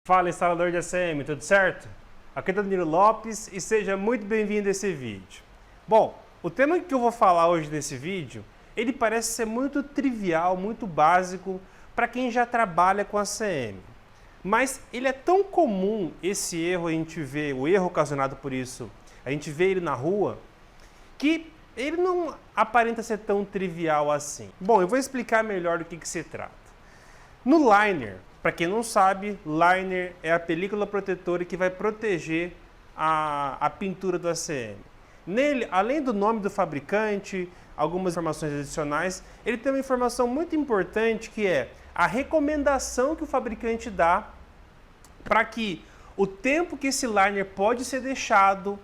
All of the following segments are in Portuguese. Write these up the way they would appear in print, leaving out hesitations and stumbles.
Fala, instalador de ACM, tudo certo? Aqui é Danilo Lopes e seja muito bem-vindo a esse vídeo. Bom, o tema que eu vou falar hoje nesse vídeo, ele parece ser muito trivial, muito básico para quem já trabalha com ACM. Mas ele é tão comum, esse erro, a gente vê, o erro ocasionado por isso, a gente vê ele na rua, que ele não aparenta ser tão trivial assim. Bom, eu vou explicar melhor do que se trata. No liner, para quem não sabe, liner é a película protetora que vai proteger a pintura do ACM. Nele, além do nome do fabricante, algumas informações adicionais, ele tem uma informação muito importante que é a recomendação que o fabricante dá para que o tempo que esse liner pode ser deixado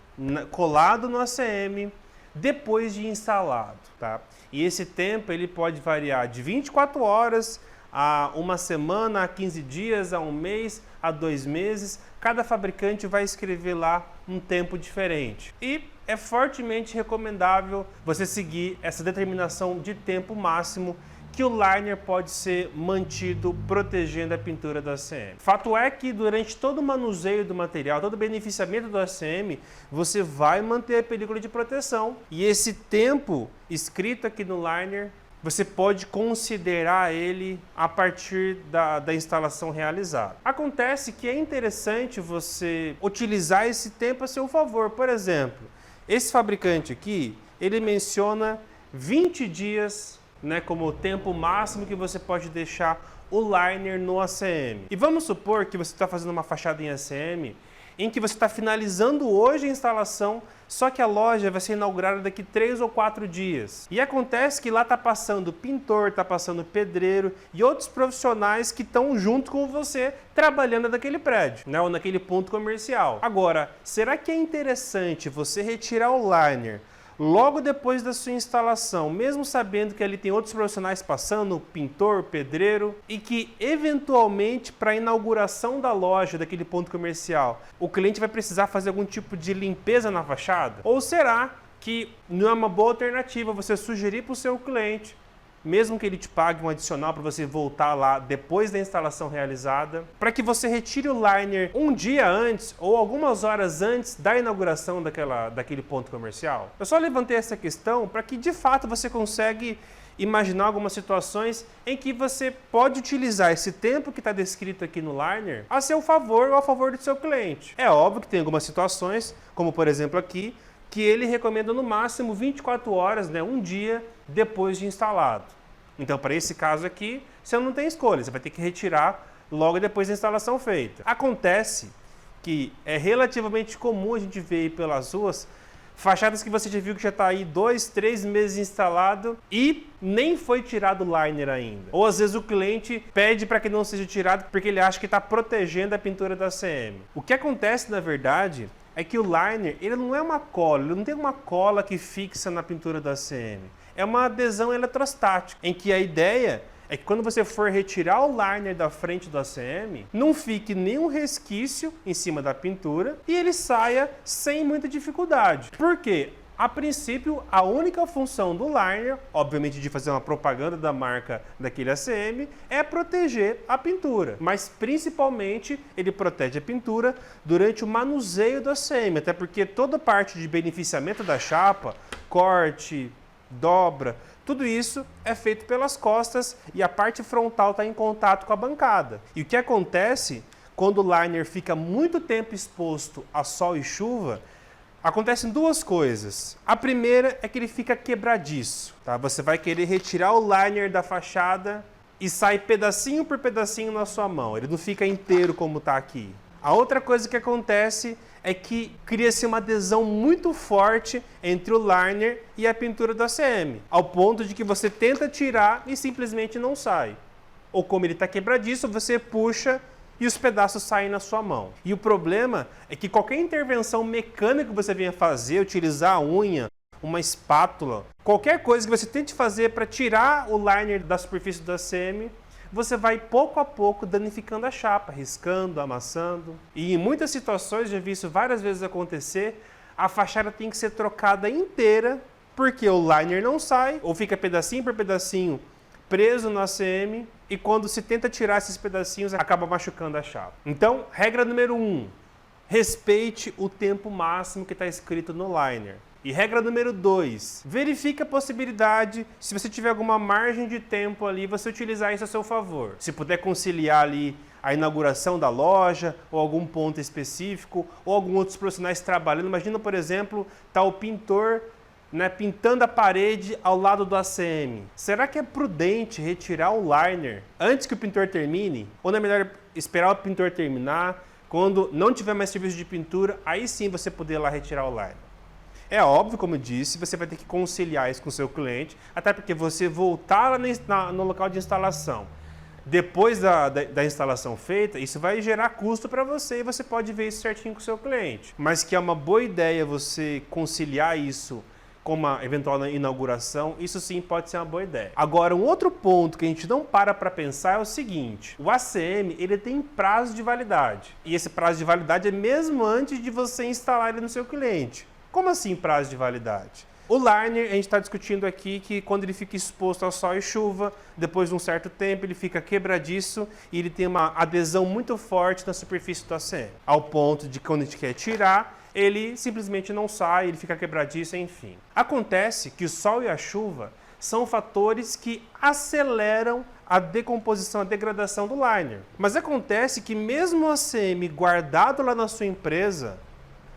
colado no ACM depois de instalado. Tá? E esse tempo ele pode variar de 24 horas a uma semana, a 15 dias, a um mês, a 2 meses. Cada fabricante vai escrever lá um tempo diferente. E é fortemente recomendável você seguir essa determinação de tempo máximo que o liner pode ser mantido protegendo a pintura do ACM. Fato é que durante todo o manuseio do material, todo o beneficiamento do ACM, você vai manter a película de proteção. E esse tempo escrito aqui no liner, você pode considerar ele a partir da instalação realizada. Acontece que é interessante você utilizar esse tempo a seu favor. Por exemplo, esse fabricante aqui, ele menciona 20 dias, né, como o tempo máximo que você pode deixar o liner no ACM. E vamos supor que você está fazendo uma fachada em ACM, em que você está finalizando hoje a instalação, só que a loja vai ser inaugurada daqui 3 ou 4 dias. E acontece que lá está passando pintor, está passando pedreiro e outros profissionais que estão junto com você trabalhando naquele prédio, né, ou naquele ponto comercial. Agora, será que é interessante você retirar o liner logo depois da sua instalação, mesmo sabendo que ali tem outros profissionais passando, pintor, pedreiro, e que eventualmente para a inauguração da loja, daquele ponto comercial, o cliente vai precisar fazer algum tipo de limpeza na fachada? Ou será que não é uma boa alternativa você sugerir para o seu cliente, mesmo que ele te pague um adicional para você voltar lá depois da instalação realizada, para que você retire o liner um dia antes ou algumas horas antes da inauguração daquele ponto comercial? Eu só levantei essa questão para que de fato você consiga imaginar algumas situações em que você pode utilizar esse tempo que está descrito aqui no liner a seu favor ou a favor do seu cliente. É óbvio que tem algumas situações, como por exemplo aqui, que ele recomenda no máximo 24 horas, né, um dia depois de instalado. Então, para esse caso aqui, você não tem escolha, você vai ter que retirar logo depois da instalação feita. Acontece que é relativamente comum a gente ver aí pelas ruas fachadas que você já viu que já está aí 2, 3 meses instalado e nem foi tirado o liner ainda. Ou às vezes o cliente pede para que não seja tirado porque ele acha que está protegendo a pintura da ACM. O que acontece na verdade é que o liner, ele não é uma cola, ele não tem uma cola que fixa na pintura da ACM. É uma adesão eletrostática, em que a ideia é que quando você for retirar o liner da frente do ACM, não fique nenhum resquício em cima da pintura e ele saia sem muita dificuldade. Por quê? A princípio, a única função do liner, obviamente de fazer uma propaganda da marca daquele ACM, é proteger a pintura. Mas principalmente ele protege a pintura durante o manuseio do ACM, até porque toda a parte de beneficiamento da chapa, corte, dobra, tudo isso é feito pelas costas e a parte frontal está em contato com a bancada. E o que acontece quando o liner fica muito tempo exposto a sol e chuva? Acontecem duas coisas. A primeira é que ele fica quebradiço. Tá? Você vai querer retirar o liner da fachada e sai pedacinho por pedacinho na sua mão. Ele não fica inteiro como está aqui. A outra coisa que acontece é que cria-se uma adesão muito forte entre o liner e a pintura do ACM, ao ponto de que você tenta tirar e simplesmente não sai. Ou como ele está quebradiço, você puxa e os pedaços saem na sua mão. E o problema é que qualquer intervenção mecânica que você venha fazer, utilizar a unha, uma espátula, qualquer coisa que você tente fazer para tirar o liner da superfície do ACM, você vai pouco a pouco danificando a chapa, riscando, amassando. E em muitas situações, já vi isso várias vezes acontecer, a fachada tem que ser trocada inteira, porque o liner não sai, ou fica pedacinho por pedacinho preso no ACM, e quando se tenta tirar esses pedacinhos, acaba machucando a chapa. Então, regra número 1, respeite o tempo máximo que está escrito no liner. E regra número 2, verifique a possibilidade, se você tiver alguma margem de tempo ali, você utilizar isso a seu favor. Se puder conciliar ali a inauguração da loja, ou algum ponto específico, ou alguns outros profissionais trabalhando. Imagina, por exemplo, tá o pintor, né, pintando a parede ao lado do ACM. Será que é prudente retirar o liner antes que o pintor termine? Ou não é melhor esperar o pintor terminar, quando não tiver mais serviço de pintura, aí sim você poder ir lá retirar o liner? É óbvio, como eu disse, você vai ter que conciliar isso com o seu cliente, até porque você voltar lá no local de instalação, depois da instalação feita, isso vai gerar custo para você e você pode ver isso certinho com o seu cliente. Mas que é uma boa ideia você conciliar isso com uma eventual inauguração, isso sim pode ser uma boa ideia. Agora, um outro ponto que a gente não para pensar é o seguinte: o ACM ele tem prazo de validade. E esse prazo de validade é mesmo antes de você instalar ele no seu cliente. Como assim prazo de validade? O liner, a gente está discutindo aqui que quando ele fica exposto ao sol e chuva, depois de um certo tempo ele fica quebradiço e ele tem uma adesão muito forte na superfície do ACM, ao ponto de que quando a gente quer tirar, ele simplesmente não sai, ele fica quebradiço, enfim. Acontece que o sol e a chuva são fatores que aceleram a decomposição, a degradação do liner. Mas acontece que mesmo o ACM guardado lá na sua empresa,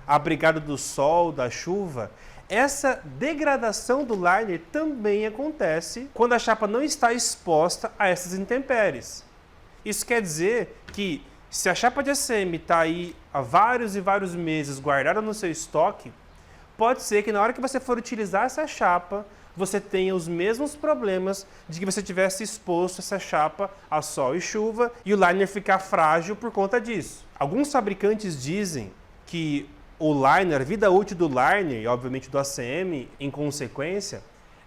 abrigado do sol, da chuva, essa degradação do liner também acontece quando a chapa não está exposta a essas intempéries. Isso quer dizer que se a chapa de ACM está aí há vários e vários meses guardada no seu estoque, pode ser que na hora que você for utilizar essa chapa, você tenha os mesmos problemas de que você tivesse exposto essa chapa a sol e chuva e o liner ficar frágil por conta disso. Alguns fabricantes dizem que o liner, a vida útil do liner e obviamente do ACM, em consequência,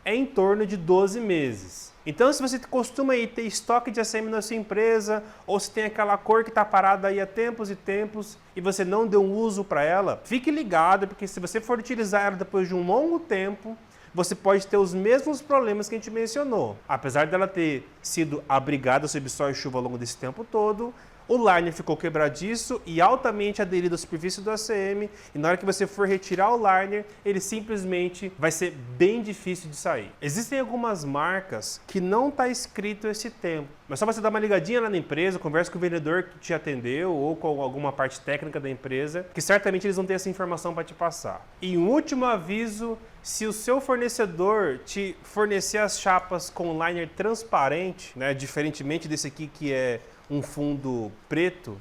é em torno de 12 meses. Então, se você costuma aí ter estoque de ACM na sua empresa, ou se tem aquela cor que está parada aí há tempos e tempos e você não deu um uso para ela, fique ligado, porque se você for utilizar ela depois de um longo tempo, você pode ter os mesmos problemas que a gente mencionou. Apesar dela ter sido abrigada sob sol e chuva ao longo desse tempo todo, o liner ficou quebradiço e altamente aderido à superfície do ACM, e na hora que você for retirar o liner, ele simplesmente vai ser bem difícil de sair. Existem algumas marcas que não está escrito esse tempo, mas só você dar uma ligadinha lá na empresa, conversa com o vendedor que te atendeu ou com alguma parte técnica da empresa, que certamente eles vão ter essa informação para te passar. E um último aviso: se o seu fornecedor te fornecer as chapas com liner transparente, né, diferentemente desse aqui que é um fundo preto,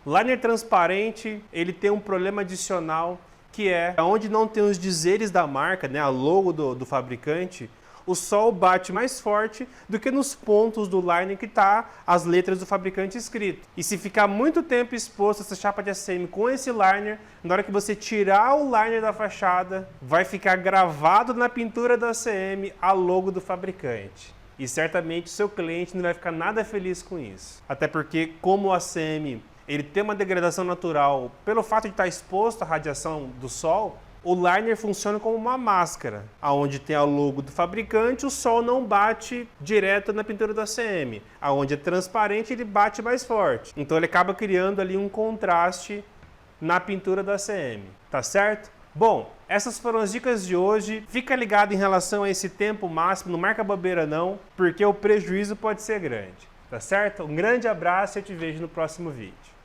liner transparente ele tem um problema adicional, que é onde não tem os dizeres da marca, né, a logo do fabricante, o sol bate mais forte do que nos pontos do liner que tá as letras do fabricante escrito. E se ficar muito tempo exposto essa chapa de ACM com esse liner, na hora que você tirar o liner da fachada, vai ficar gravado na pintura do ACM a logo do fabricante. E certamente o seu cliente não vai ficar nada feliz com isso. Até porque, como o ACM ele tem uma degradação natural pelo fato de estar exposto à radiação do sol, o liner funciona como uma máscara, onde tem a logo do fabricante, o sol não bate direto na pintura do ACM. Onde é transparente, ele bate mais forte. Então ele acaba criando ali um contraste na pintura do ACM. Tá certo? Bom, essas foram as dicas de hoje. Fica ligado em relação a esse tempo máximo, não marca bobeira não, porque o prejuízo pode ser grande. Tá certo? Um grande abraço e eu te vejo no próximo vídeo.